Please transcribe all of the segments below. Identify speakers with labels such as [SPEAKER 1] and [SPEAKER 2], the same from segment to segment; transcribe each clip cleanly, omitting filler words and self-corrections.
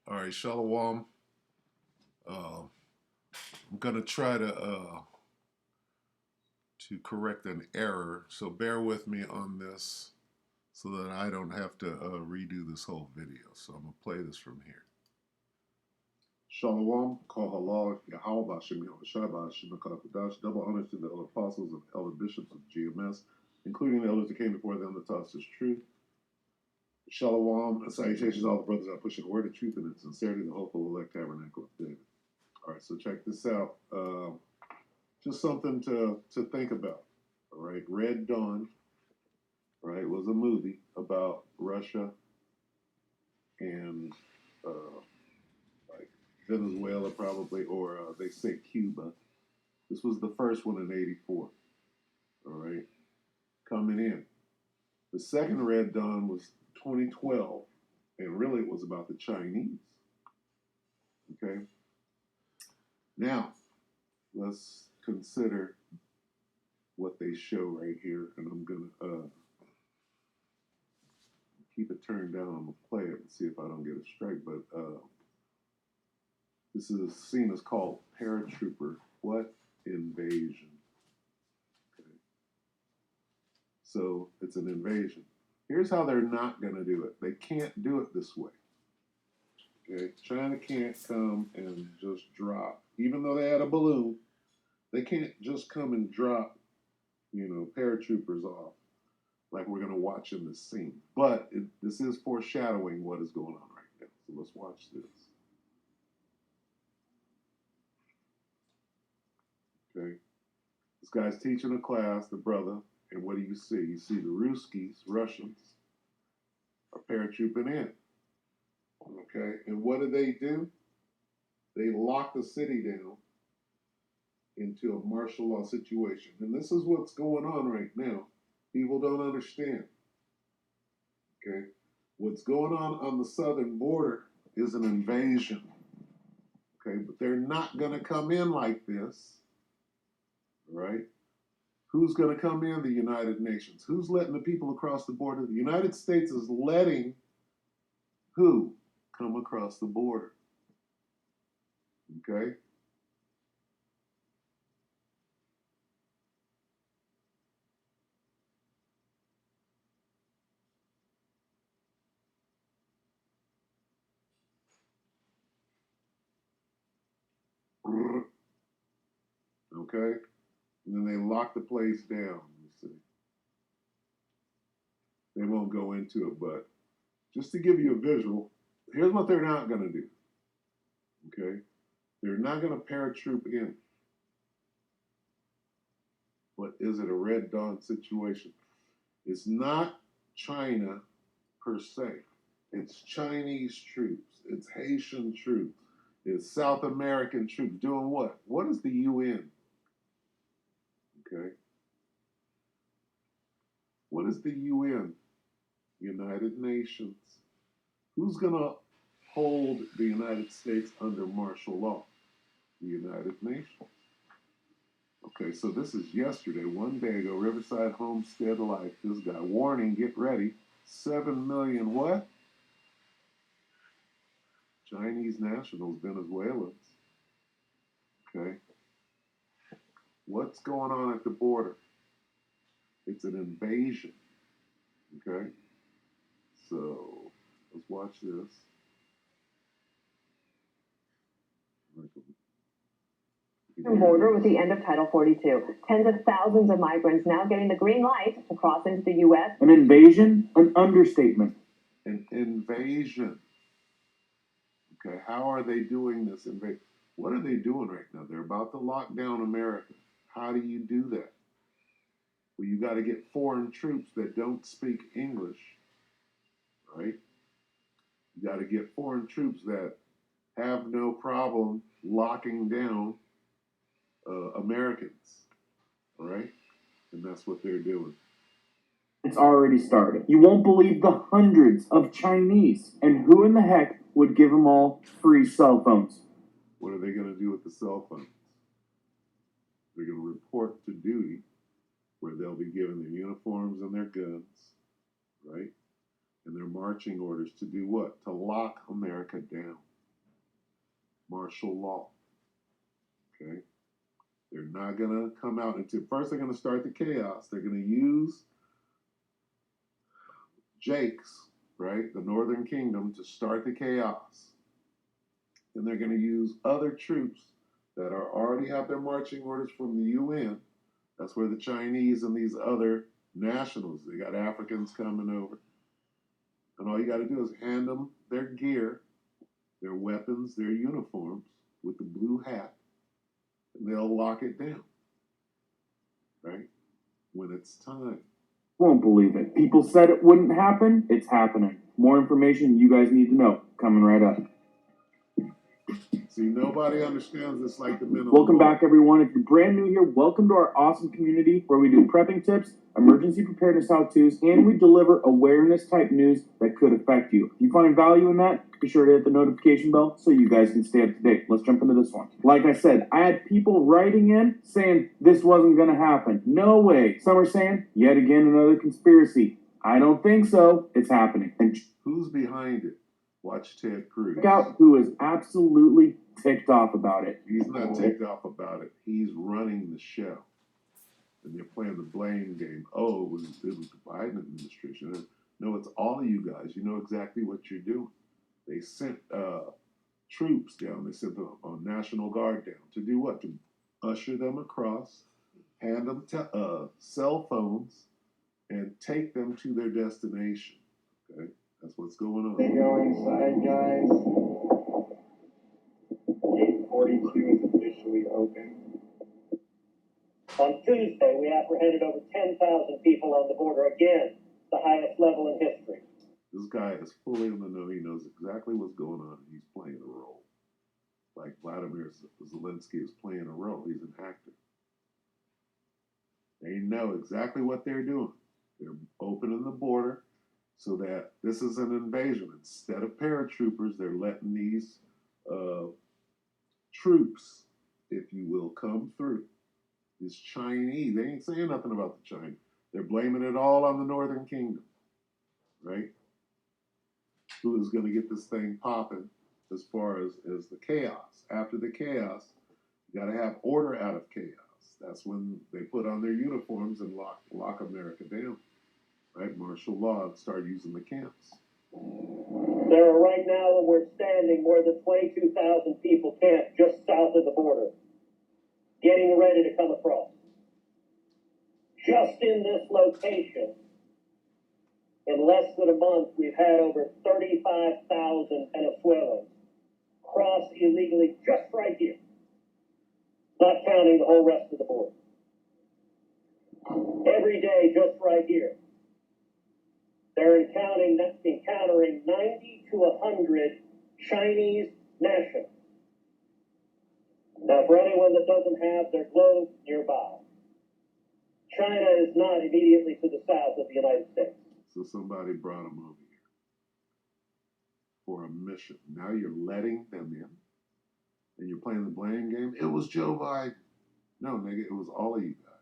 [SPEAKER 1] All right, Shalom. I'm gonna try to correct an error, so bear with me on this, so that I don't have to redo this whole video. So I'm gonna play this from here. Shalom, call halal, Yahweh, Bashem Yahushua, Bashem Kadash. Double honors to the elder apostles and elder bishops of GMS, including the elders that came before them that taught us truth. Shalom, salutations to all the brothers that push the word of truth and in sincerity, the hopeful elect tabernacle of David. All right, so check this out. Just something to think about. All right, Red Dawn, right, was a movie about Russia and like Venezuela, probably, or they say Cuba. This was the first one in '84. All right, coming in. The second Red Dawn was 2012, and really it was about the Chinese. Okay, now let's consider what they show right here, and I'm gonna keep it turned down. I'm gonna play it and see if I don't get a strike. But this is a scene is called Paratrooper. What invasion? Okay, so it's an invasion. Here's how they're not gonna do it. They can't do it this way. Okay, China can't come and just drop, even though they had a balloon. They can't just come and drop, paratroopers off like we're going to watch in this scene. But this is foreshadowing what is going on right now. So let's watch this. Okay. This guy's teaching a class, the brother, and what do you see? You see the Ruskies, Russians, are paratrooping in. Okay. And what do? They lock the city down into a martial law situation. And this is what's going on right now. People don't understand. Okay. What's going on the southern border is an invasion. Okay, but they're not going to come in like this, right? Who's going to come in? The United Nations. Who's letting the people across the border? The United States is letting who come across the border? Okay? Okay? And then they lock the place down, you see. They won't go into it, but just to give you a visual, here's what they're not going to do. Okay? They're not going to paratroop in. But is it a Red Dawn situation? It's not China per se. It's Chinese troops. It's Haitian troops. It's South American troops doing what? What is the UN? Okay. What is the UN? United Nations. Who's going to hold the United States under martial law? The United Nations. Okay, so this is yesterday, one day ago, Riverside Homestead Life. This guy, warning, get ready. 7 million what? Chinese nationals, Venezuelans. Okay. What's going on at the border? It's an invasion. Okay. So let's watch this.
[SPEAKER 2] Border with the end of Title 42. Tens of thousands of migrants now getting the green light to cross into the U.S.
[SPEAKER 3] An invasion? An understatement.
[SPEAKER 1] An invasion. Okay, how are they doing this invasion? What are they doing right now? They're about to lock down America. How do you do that? Well, you got to get foreign troops that don't speak English, right? You got to get foreign troops that have no problem locking down Americans, all right? And that's what they're doing.
[SPEAKER 3] It's already started. You won't believe the hundreds of Chinese. And who in the heck would give them all free cell phones?
[SPEAKER 1] What are they going to do with the cell phones? They're going to report to duty, where they'll be given their uniforms and their guns, right? And their marching orders to do what? To lock America down. martial law. Okay? They're not going to come out until first they're going to start the chaos. They're going to use Jake's, right, the Northern Kingdom, to start the chaos. Then they're going to use other troops that are already have their marching orders from the UN. That's where the Chinese and these other nationals, they got Africans coming over. And all you got to do is hand them their gear, their weapons, their uniforms with the blue hat, and they'll lock it down, right? When it's time.
[SPEAKER 3] Won't believe it. People said it wouldn't happen. It's happening. More information you guys need to know coming right up.
[SPEAKER 1] See, nobody understands this like the men on
[SPEAKER 3] Welcome
[SPEAKER 1] the
[SPEAKER 3] back, everyone. If you're brand new here, welcome to our awesome community where we do prepping tips, emergency preparedness how-tos, and we deliver awareness-type news that could affect you. If you find value in that, be sure to hit the notification bell so you guys can stay up to date. Let's jump into this one. Like I said, I had people writing in saying this wasn't going to happen. No way. Some are saying, yet again, another conspiracy. I don't think so. It's happening. And
[SPEAKER 1] Who's behind it? Watch Ted Cruz.
[SPEAKER 3] check out who is absolutely ticked off about it.
[SPEAKER 1] He's not ticked off about it. He's running the show. And they're playing the blame game. Oh, it was the Biden administration. No, it's all of you guys. You know exactly what you're doing. They sent troops down. They sent the National Guard down to do what? To usher them across, hand them cell phones, and take them to their destination. Okay, that's what's going on.
[SPEAKER 4] They go inside, guys. Gate 42 is officially open.
[SPEAKER 5] On Tuesday, we apprehended over 10,000 people on the border again, the highest level in history.
[SPEAKER 1] This guy is fully in the know. He knows exactly what's going on, and he's playing a role. Like Vladimir Zelensky is playing a role. He's an actor. They know exactly what they're doing. They're opening the border so that this is an invasion. Instead of paratroopers, they're letting these troops, if you will, come through. These Chinese, they ain't saying nothing about the China. They're blaming it all on the Northern Kingdom, right? Who is going to get this thing popping as far as the chaos. After the chaos, you got to have order out of chaos. That's when they put on their uniforms and lock America down, right? Martial law and start using the camps.
[SPEAKER 5] There are right now, where we're standing, more than 22,000 people camped just south of the border, getting ready to come across. Just in this location, in less than a month, we've had over 35,000 Venezuelans cross illegally just right here, not counting the whole rest of the border. Every day, just right here, they're encountering 90 to 100 Chinese nationals. Now, for anyone that doesn't have their globe nearby, China is not immediately to the south of the United States.
[SPEAKER 1] So somebody brought them over here for a mission. Now you're letting them in, and you're playing the blame game. It was Joe Biden. No, nigga, it was all of you guys.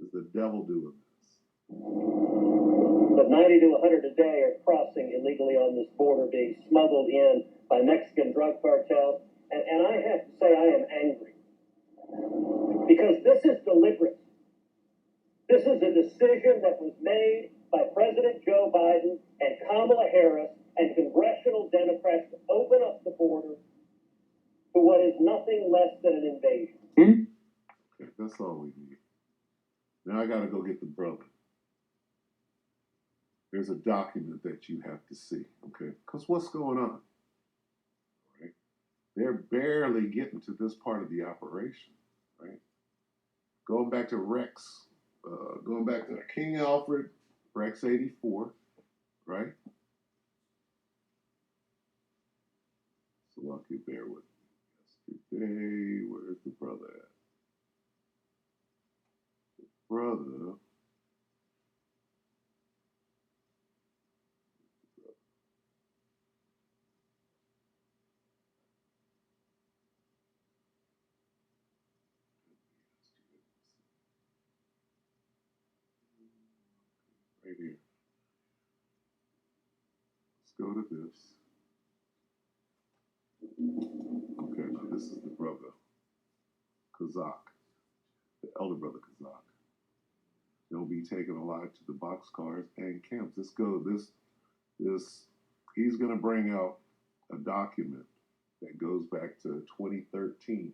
[SPEAKER 1] It's the devil doing this.
[SPEAKER 5] But 90 to 100 a day are crossing illegally on this border, being smuggled in by Mexican drug cartels. And I have to say, I am angry. Because this is deliberate. This is a decision that was made by President Joe Biden and Kamala Harris and congressional Democrats to open up the border to what is nothing less than an invasion.
[SPEAKER 1] Okay, that's all we need. Now I gotta go get the brother. There's a document that you have to see, okay? Because what's going on? Right? They're barely getting to this part of the operation, right? Going back to Rex, going back to King Alfred, Rex 84, right? So I'll keep bear with me. Yesterday, where's the brother at? The brother. Right here. Let's go to this. Kazak, the elder brother Kazak. They'll be taken alive to the boxcars and camps. He's going to bring out a document that goes back to 2013.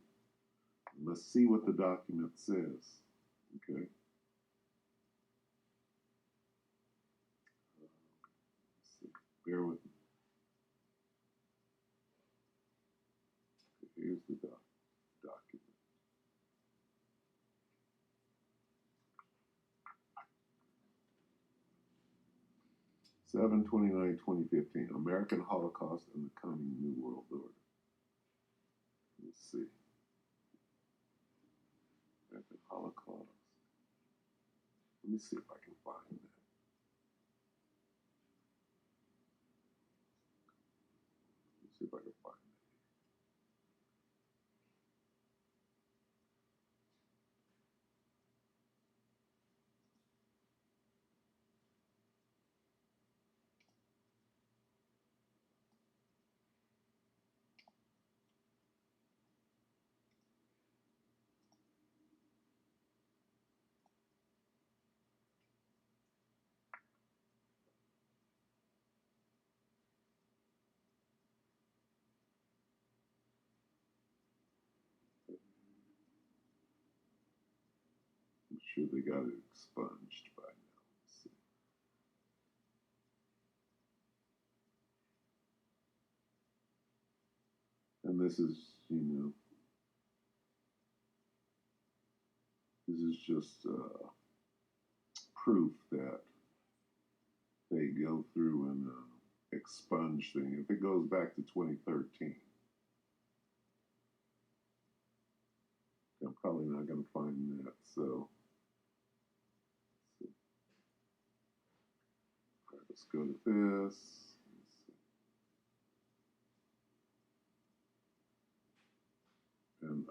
[SPEAKER 1] Let's see what the document says. Okay. Let's see. Bear with me. Here's the document. 7/29/2015, American Holocaust and the Coming New World Order. Let's see. American Holocaust. Let me see if I can find that. Let's see if I can find that. I'm sure they got it expunged by now. Let's see. And this is, this is just proof that they go through and expunge things. If it goes back to 2013, I'm probably not going to find that. So let's go to this. And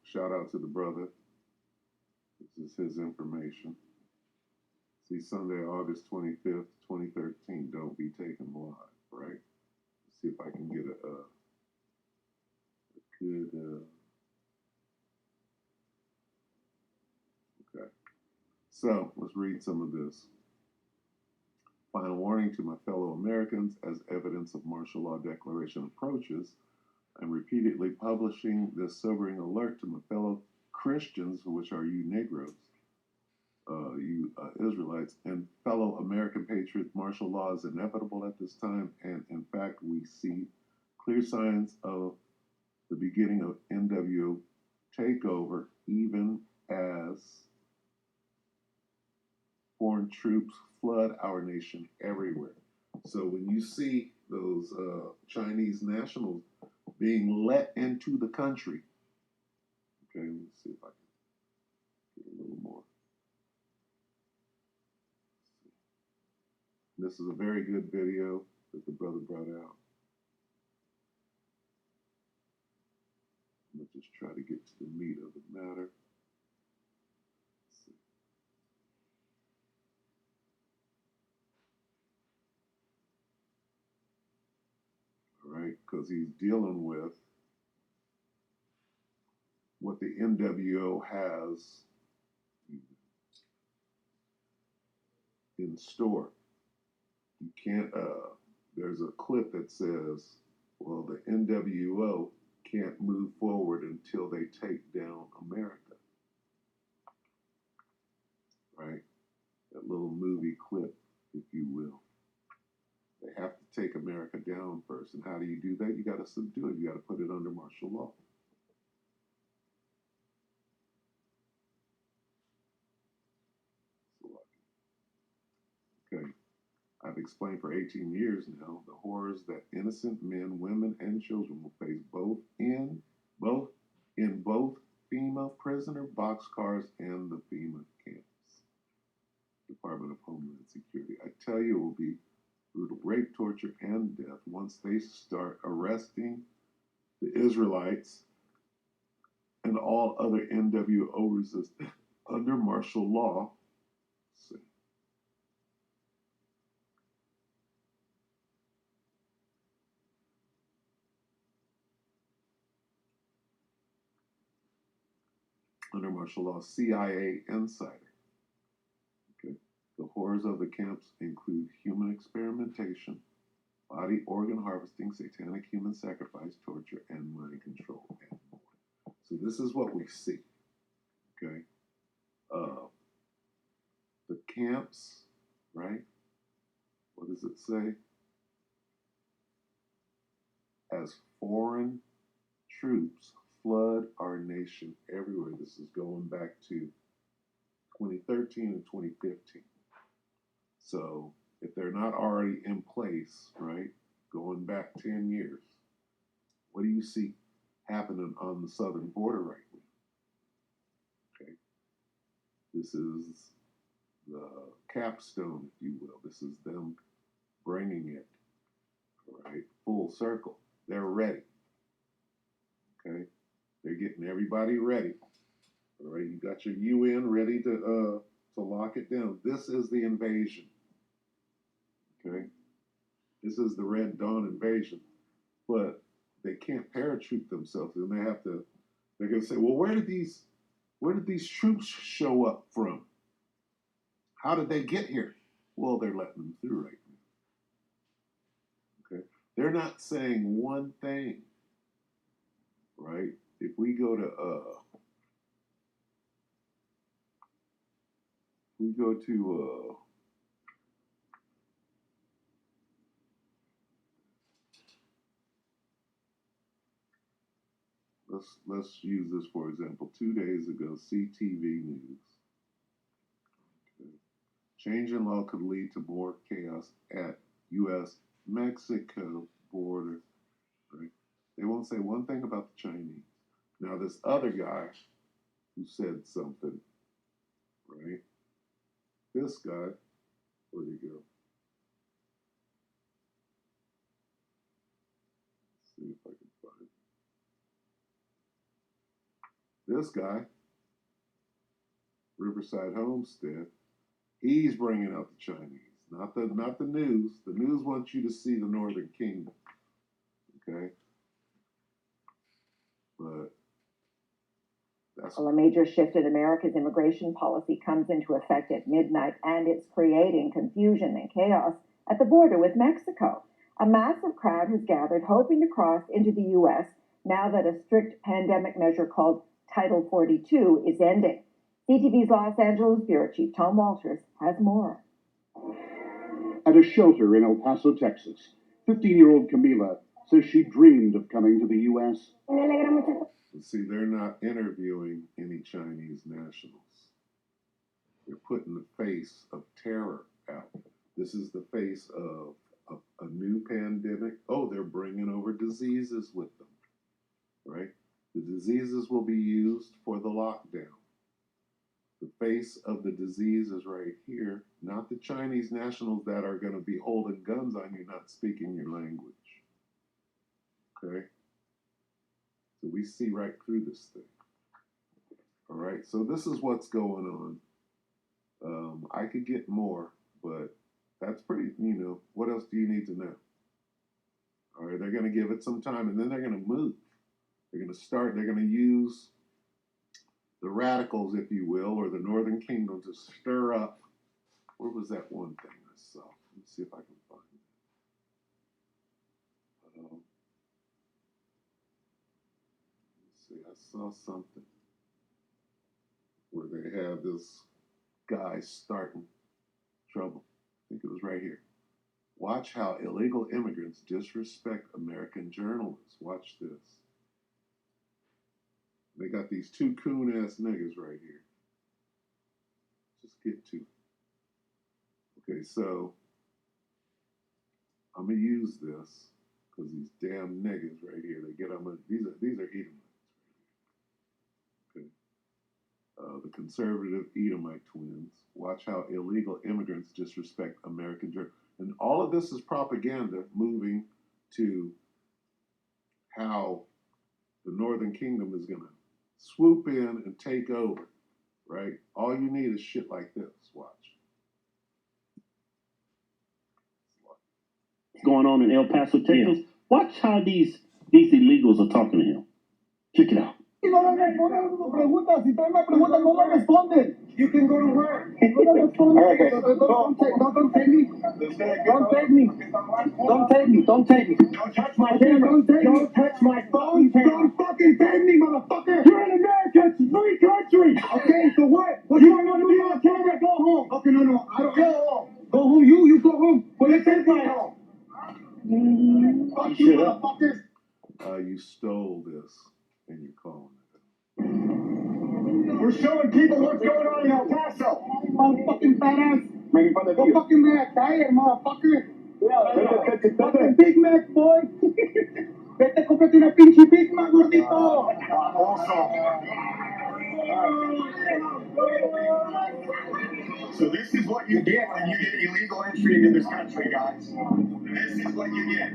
[SPEAKER 1] shout out to the brother. This is his information. See, Sunday, August 25th, 2013. Don't be taken alive, right? Let's see if I can get a good. Okay. So let's read some of this. Final warning to my fellow Americans: as evidence of martial law declaration approaches, I'm repeatedly publishing this sobering alert to my fellow Christians, which are you Negroes, you Israelites, and fellow American patriots. Martial law is inevitable at this time, and in fact, we see clear signs of the beginning of NWO takeover, even as foreign troops flood our nation everywhere. So when you see those Chinese nationals being let into the country, okay, let me see if I can get a little more. This is a very good video that the brother brought out. I'm going to just try to get to the meat of the matter. All right, because he's dealing with what the NWO has in store. You can't, there's a clip that says, well, the NWO can't move forward until they take down America. Right? That little movie clip, if you will. They have to take America down first. And how do you do that? You got to subdue it. You got to put it under martial law. Okay. I've explained for 18 years now the horrors that innocent men, women, and children will face both in both FEMA prisoner boxcars and the FEMA camps. Department of Homeland Security. I tell you, it will be brutal rape, torture, and death once they start arresting the Israelites and all other NWO resistance under martial law. See. under martial law, CIA insider. Okay. The horrors of the camps include human experimentation, body organ harvesting, satanic human sacrifice, torture, and mind control, and more. So this is what we see. Okay. The camps, right? What does it say? As foreign troops flood our nation everywhere. This is going back to 2013 and 2015. So if they're not already in place, right, going back 10 years, what do you see happening on the southern border right now? Okay. This is the capstone, if you will. This is them bringing it, right, full circle. They're ready. Okay. They're getting everybody ready. All right. You got your UN ready to lock it down. This is the invasion. Okay. This is the Red Dawn invasion. But they can't paratroop themselves, and they're gonna say, well, where did these troops show up from? How did they get here? Well, they're letting them through right now. Okay. They're not saying one thing. Right? If we go to let's use this for example. 2 days ago, CTV News. Okay. Change in law could lead to more chaos at U.S.-Mexico border. Right? They won't say one thing about the Chinese. Now, this other guy who said something, right? This guy, where'd he go? Let's see if I can find it. This guy, Riverside Homestead, he's bringing out the Chinese, not the news. The news wants you to see the Northern Kingdom, okay? But that's
[SPEAKER 6] Well, a major shift in America's immigration policy comes into effect at midnight, and it's creating confusion and chaos at the border with Mexico. A massive crowd has gathered hoping to cross into the U.S. now that a strict pandemic measure called Title 42 is ending. CTV's Los Angeles Bureau Chief Tom Walters has more.
[SPEAKER 7] At a shelter in El Paso, Texas, 15-year-old Camila says she dreamed of coming to the U.S.
[SPEAKER 1] See, they're not interviewing any Chinese nationals. They're putting the face of terror out. This is the face of a new pandemic. Oh, they're bringing over diseases with them, right? The diseases will be used for the lockdown. The face of the disease is right here, not the Chinese nationals that are going to be holding guns on you, not speaking your language. Okay? So we see right through this thing. All right, so this is what's going on. I could get more, but that's pretty, what else do you need to know? All right, they're going to give it some time, and then they're going to move. They're going to use the radicals, if you will, or the Northern Kingdom to stir up. Where was that one thing I saw? Let me see if I can find it. Let's see, I saw something where they have this guy starting trouble. I think it was right here. Watch how illegal immigrants disrespect American journalists. Watch this. They got these two coon-ass niggas right here. Just get to it. Okay, so I'm gonna use this because these damn niggas right here, they get on my, these are Edomites right here. Okay. The conservative Edomite twins. Watch how illegal immigrants disrespect American journalists. And all of this is propaganda moving to how the Northern Kingdom is gonna swoop in and take over, right? All you need is shit like this. Watch.
[SPEAKER 8] Going on in El Paso, Texas. Watch how these illegals are talking to him. Check it out. no le responden sus preguntas. Si traen una pregunta, no le responden.
[SPEAKER 4] You can go to work.
[SPEAKER 8] No le responden.
[SPEAKER 4] All right, guys.
[SPEAKER 8] Don't take me. Don't take me. Don't take me. Don't take me.
[SPEAKER 4] Don't touch my camera.
[SPEAKER 8] Don't take me.
[SPEAKER 4] Don't touch my phone camera.
[SPEAKER 8] Don't fucking take me, motherfucker.
[SPEAKER 4] You're in America. It's a free country.
[SPEAKER 8] Okay, so what? What
[SPEAKER 4] You
[SPEAKER 8] you
[SPEAKER 4] don't
[SPEAKER 8] want
[SPEAKER 4] want
[SPEAKER 8] to
[SPEAKER 4] to
[SPEAKER 8] do?
[SPEAKER 4] be on camera? Go home.
[SPEAKER 8] Okay, no. I don't.
[SPEAKER 4] Go home.
[SPEAKER 8] Go home. You go home.
[SPEAKER 4] Well, this is my home.
[SPEAKER 8] Fuck you, motherfuckers.
[SPEAKER 1] You stole this and you're calling it.
[SPEAKER 4] We're showing people what's going on in El Paso.
[SPEAKER 8] Motherfucking fat ass.
[SPEAKER 4] Making fun of
[SPEAKER 8] Go
[SPEAKER 4] you.
[SPEAKER 8] fucking Mac. Tired, motherfucker. Fucking Big Mac, boy. Vete, cómprate una pinche Big Mac, gordito.
[SPEAKER 4] So this is what you get when you get illegal entry into this country, guys. This is what you get.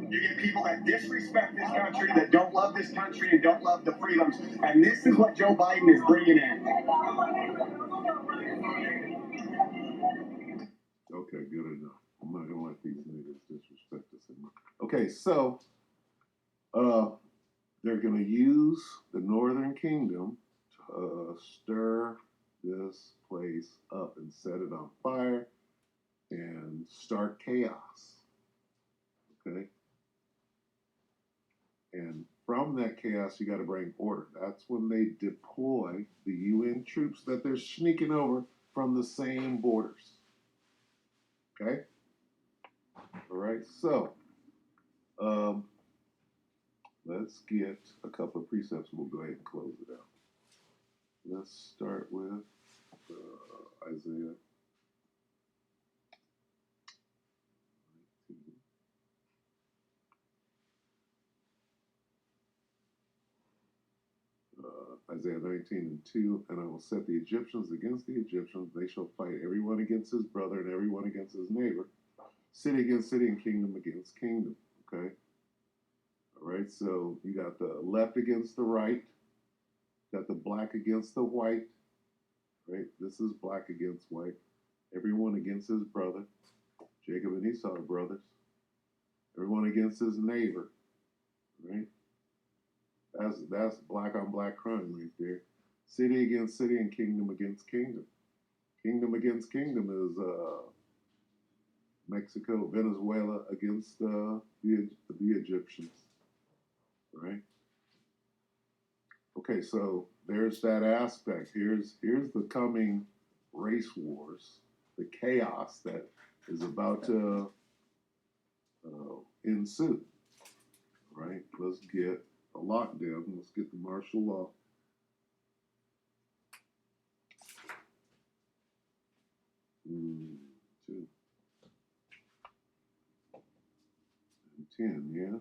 [SPEAKER 4] You get people that disrespect this country, that don't love this country, and don't love the freedoms. And this is what Joe Biden is bringing in.
[SPEAKER 1] Okay, good enough. I'm not gonna let these niggas disrespect us anymore. Okay, so they're gonna use the Northern Kingdom to stir this place up and set it on fire and start chaos. Okay? And from that chaos, you got to bring order. That's when they deploy the UN troops that they're sneaking over from the same borders. Okay? All right, so let's get a couple of precepts. We'll go ahead and close it out. Let's start with Isaiah 19. Isaiah 19:2, and I will set the Egyptians against the Egyptians. They shall fight everyone against his brother and everyone against his neighbor, city against city and kingdom against kingdom. Okay? All right, so you got the left against the right, got the black against the white, right? This is black against white. Everyone against his brother. Jacob and Esau are brothers. Everyone against his neighbor, right? That's black on black crime right there. City against city and kingdom against kingdom. Kingdom against kingdom is Mexico, Venezuela against the Egyptians, right? Okay, so there's that aspect. Here's the coming race wars, the chaos that is about to ensue. Right? Let's get a lockdown. Let's get the martial law. Two and 10, yeah.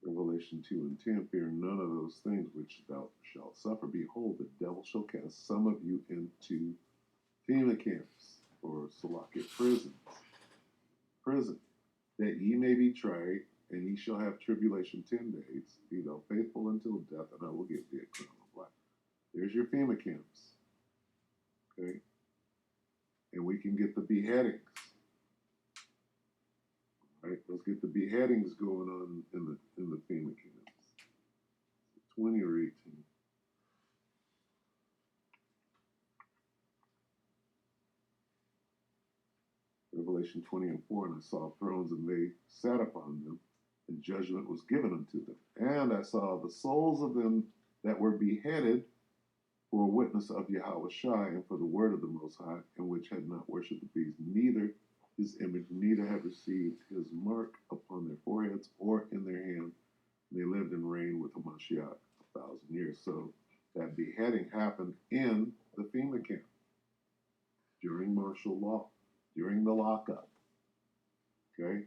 [SPEAKER 1] Revelation 2 and 10, fear none of those things which thou shalt suffer. Behold, the devil shall cast some of you into FEMA camps or Salakia prison, that ye may be tried, and ye shall have tribulation 10 days. Be thou faithful until death, and I will give thee a crown of life. There's your FEMA camps. Okay? And we can get the beheadings. Right? Let's get the beheadings going on in the FEMA camps. 20 or 18. Revelation 20 and 4, and I saw thrones, and they sat upon them, and judgment was given unto them. And I saw the souls of them that were beheaded for a witness of Yahweh Shai, and for the word of the Most High, and which had not worshipped the beast, neither his image, neither had received his mark upon their foreheads or in their hand. They lived and reigned with Hamashiach 1,000 years. So that beheading happened in the FEMA camp during martial law, during the lockup. Okay?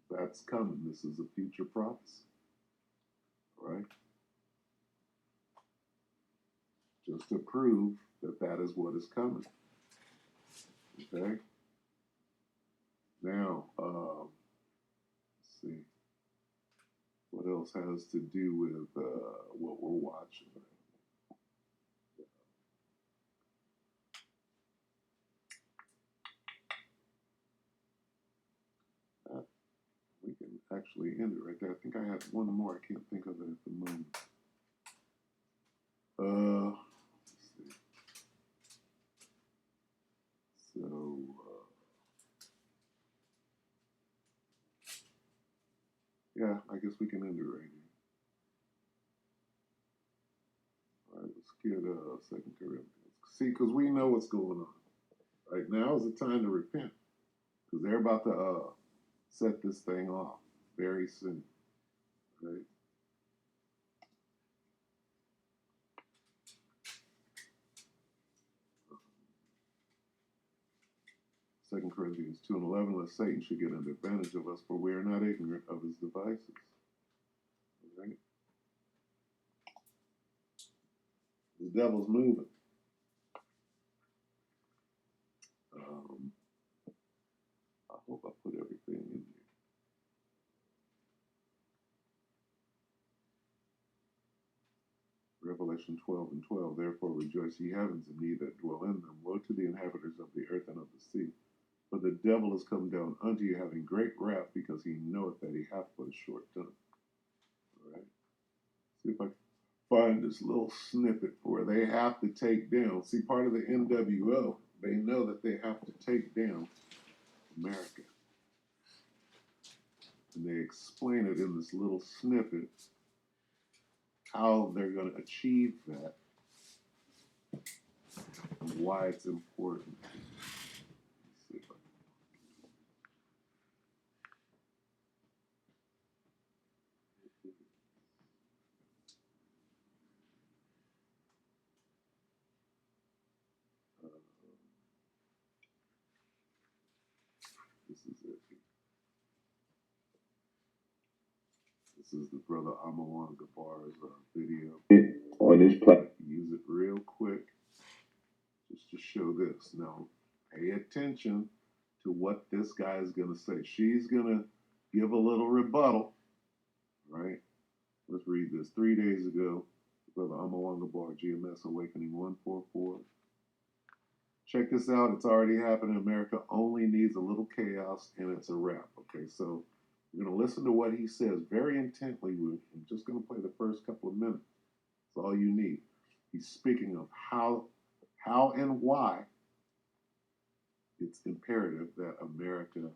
[SPEAKER 1] That's coming. This is a future prophecy. All right? Just to prove that that is what is coming. Okay? Now, let's see. What else has to do with what we're watching? We can actually end it right there. I think I had one more. I can't think of it at the moment. Let's see. So, yeah, I guess we can end it right here. All right, let's get 2 Corinthians. See, because we know what's going on. Right now is the time to repent, because they're about to set this thing off very soon. Right? Second Corinthians 2:11, lest Satan should get an advantage of us, for we are not ignorant of his devices. Right? The devil's moving. I hope I put everything in there. Revelation 12:12, therefore rejoice ye heavens, and ye that dwell in them. Woe to the inhabitants of the earth and of the sea. For the devil is come down unto you, having great wrath, because he knoweth that he hath but a short time. All right. See if I can find this little snippet where they have to take down. See, part of the NWO, they know that they have to take down America. And they explain it in this little snippet how they're going to achieve that and why it's important. Let's see if I can. This is it. This is the brother Amawan Gabar's video. On this platform. Use it real quick just to show this. Now, pay attention to what this guy is going to say. She's going to give a little rebuttal, right? Let's read this. 3 days ago, brother Amawan Gabar, GMS Awakening 144. Check this out. It's already happening. America only needs a little chaos, and it's a wrap. Okay, so we're going to listen to what he says very intently. I'm just going to play the first couple of minutes. That's all you need. He's speaking of how and why it's imperative that America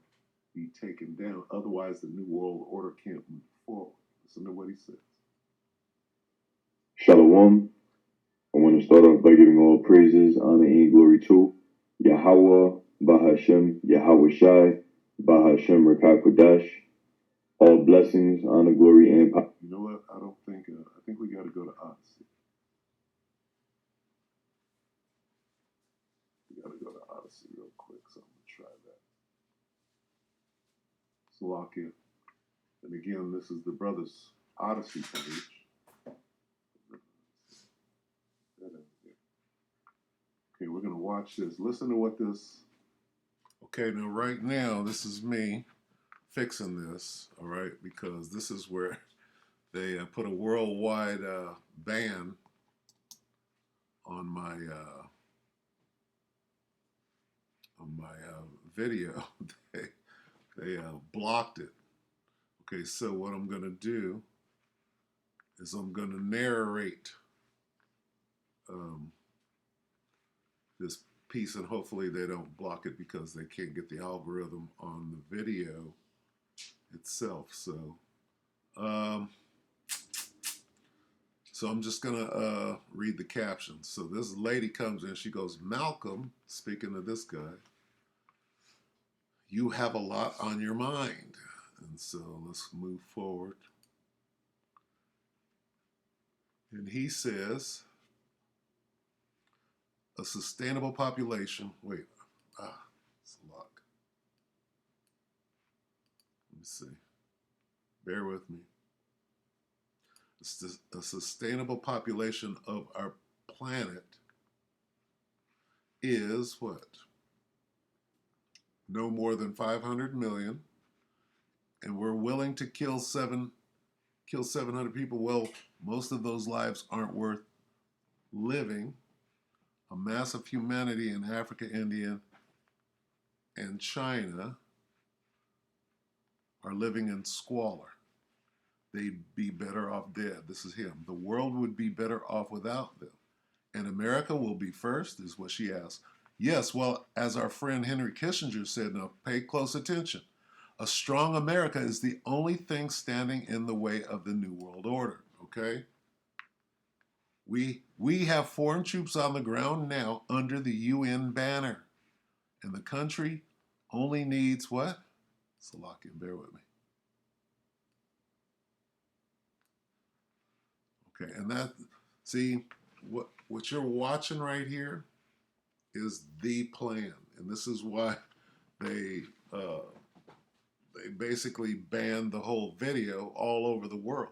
[SPEAKER 1] be taken down. Otherwise, the New World Order can't move forward. Listen to what he says.
[SPEAKER 9] Shalom. I want to start off by giving all praises, honor, and glory to Yahweh, Bahashem, Yahweh Shai, Bahashem, Rakah Kodash. All blessings, honor, glory, and power.
[SPEAKER 1] You know what? I don't think, I think we got to go to Odyssey. We got to go to Odyssey real quick, so I'm going to try that. Salakia. And again, this is the Brothers Odyssey page. Okay, we're going to watch this. Listen to what this... Okay, now right now, this is me fixing this, all right, because this is where they put a worldwide ban on my video. they blocked it. Okay, so what I'm going to do is I'm going to narrate this piece, and hopefully they don't block it because they can't get the algorithm on the video itself. So I'm just gonna read the captions. So this lady comes in, she goes, Malcolm, speaking to this guy, you have a lot on your mind. And so let's move forward. And he says, a sustainable population, wait, it's a lock. Let me see, bear with me. A sustainable population of our planet is what? No more than 500 million. And we're willing to kill 700 people. Well, most of those lives aren't worth living. A mass of humanity in Africa, India, and China are living in squalor. They'd be better off dead. This is him. The world would be better off without them. And America will be first, is what she asked. Yes, well, as our friend Henry Kissinger said, now pay close attention. A strong America is the only thing standing in the way of the New World Order, okay? We have foreign troops on the ground now under the UN banner. And the country only needs what? Salakia, bear with me. Okay, and that, see, what you're watching right here is the plan. And this is why they basically banned the whole video all over the world.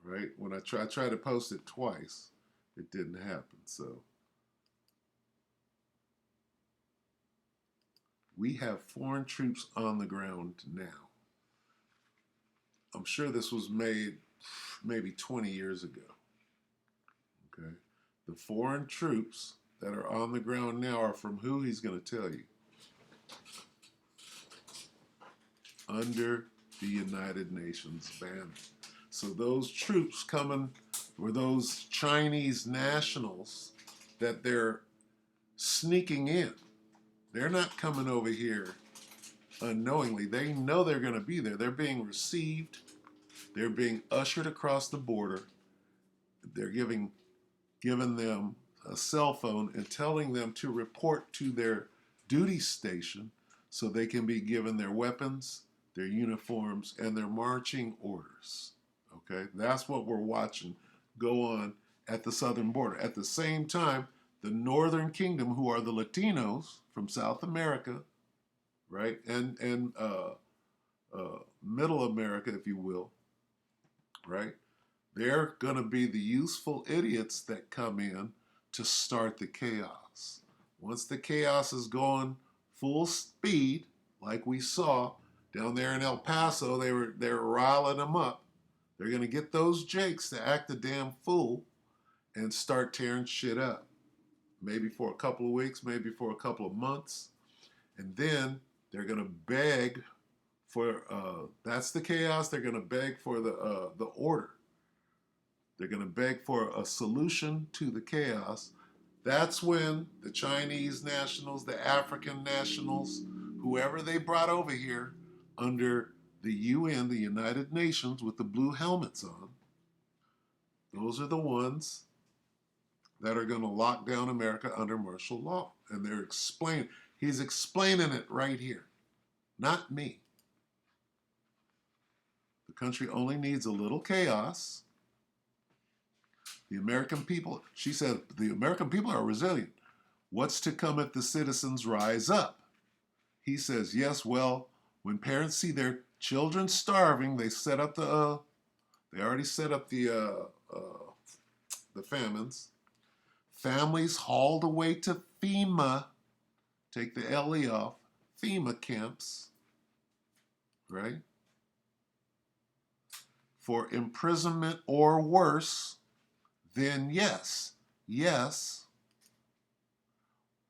[SPEAKER 1] Right? When I tried to post it twice, it didn't happen. So we have foreign troops on the ground now. I'm sure this was made maybe 20 years ago. Okay? The foreign troops that are on the ground now are from who? He's going to tell you. Under the United Nations banner. So those troops coming were those Chinese nationals that they're sneaking in. They're not coming over here unknowingly. They know they're going to be there. They're being received. They're being ushered across the border. They're giving them a cell phone and telling them to report to their duty station so they can be given their weapons, their uniforms, and their marching orders. Okay, that's what we're watching go on at the southern border. At the same time, the Northern Kingdom, who are the Latinos from South America, right, and Middle America, if you will, right, they're going to be the useful idiots that come in to start the chaos. Once the chaos is going full speed, like we saw down there in El Paso, they're riling them up. They're going to get those jakes to act a damn fool and start tearing shit up. Maybe for a couple of weeks, maybe for a couple of months. And then they're going to beg for, that's the chaos, they're going to beg for the order. They're going to beg for a solution to the chaos. That's when the Chinese nationals, the African nationals, whoever they brought over here under the UN, the United Nations, with the blue helmets on, those are the ones that are going to lock down America under martial law. And he's explaining it right here, not me. The country only needs a little chaos. The American people, she said, the American people are resilient. What's to come if the citizens rise up? He says, yes, well, when parents see their children starving, they already set up the famines. Families hauled away to FEMA, take the LE off, FEMA camps, right? For imprisonment or worse, then yes,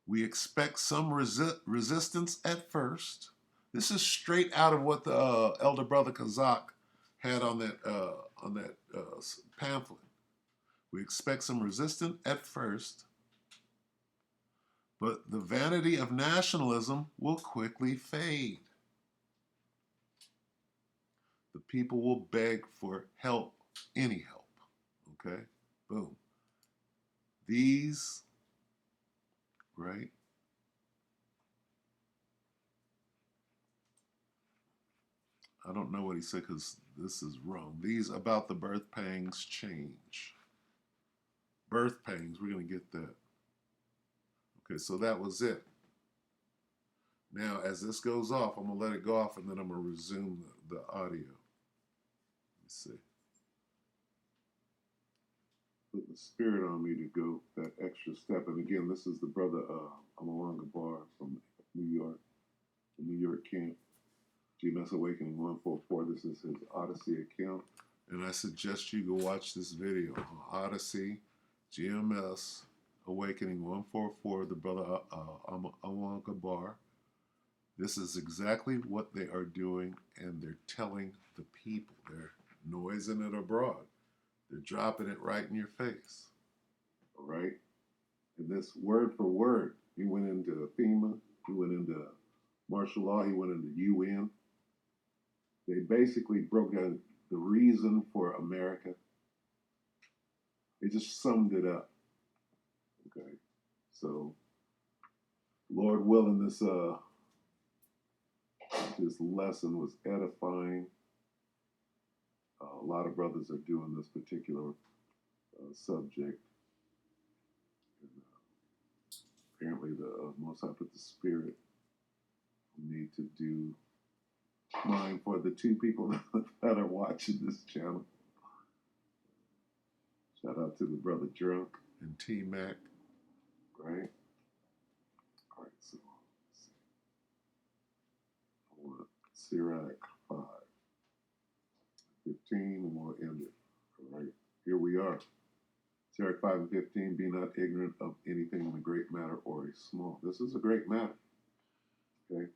[SPEAKER 1] we expect some resistance at first. This is straight out of what the elder brother Kazak had on that pamphlet. We expect some resistance at first, but the vanity of nationalism will quickly fade. The people will beg for help, any help, okay? Boom. These, right? I don't know what he said because this is wrong. These about the birth pangs change. Birth pangs, we're going to get that. Okay, so that was it. Now, as this goes off, I'm going to let it go off and then I'm going to resume the audio. Let's see. Put the spirit on me to go that extra step. And again, this is the brother Amawanga Bar from New York, the New York camp. GMS Awakening 144. This is his Odyssey account. And I suggest you go watch this video on Odyssey, GMS Awakening 144, the brother Amawanga Bar. This is exactly what they are doing, and they're telling the people. They're noising it abroad. They're dropping it right in your face. All right? And this word for word, he went into FEMA, he went into martial law, he went into UN. They basically broke down the reason for America. They just summed it up. Okay? So, Lord willing, this lesson was edifying. A lot of brothers are doing this particular subject. And, apparently, the Most High put the Spirit need to do mine for the two people that are watching this channel. Shout out to the brother Drunk and T Mac. Right? All right, so let's see. I want Sirach 5:15, and we'll end it. All right, here we are. Sirach 5 and 15, be not ignorant of anything in a great matter or a small. This is a great matter. Okay?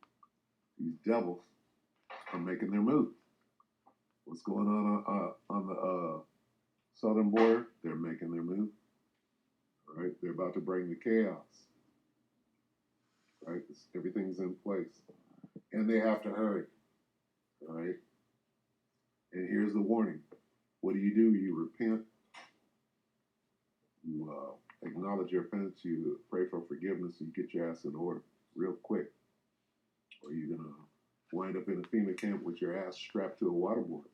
[SPEAKER 1] These devils are making their move. What's going on the southern border? They're making their move. All right? They're about to bring the chaos. Right? Everything's in place. And they have to hurry. All right? And here's the warning. What do? You repent. You acknowledge your offense. You pray for forgiveness. You get your ass in order real quick. Or you're going to wind up in a FEMA camp with your ass strapped to a waterboard.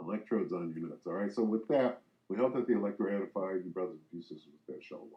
[SPEAKER 1] Electrodes on your nuts. All right? So with that, we hope that the electro edified you brothers and sisters with that shalom.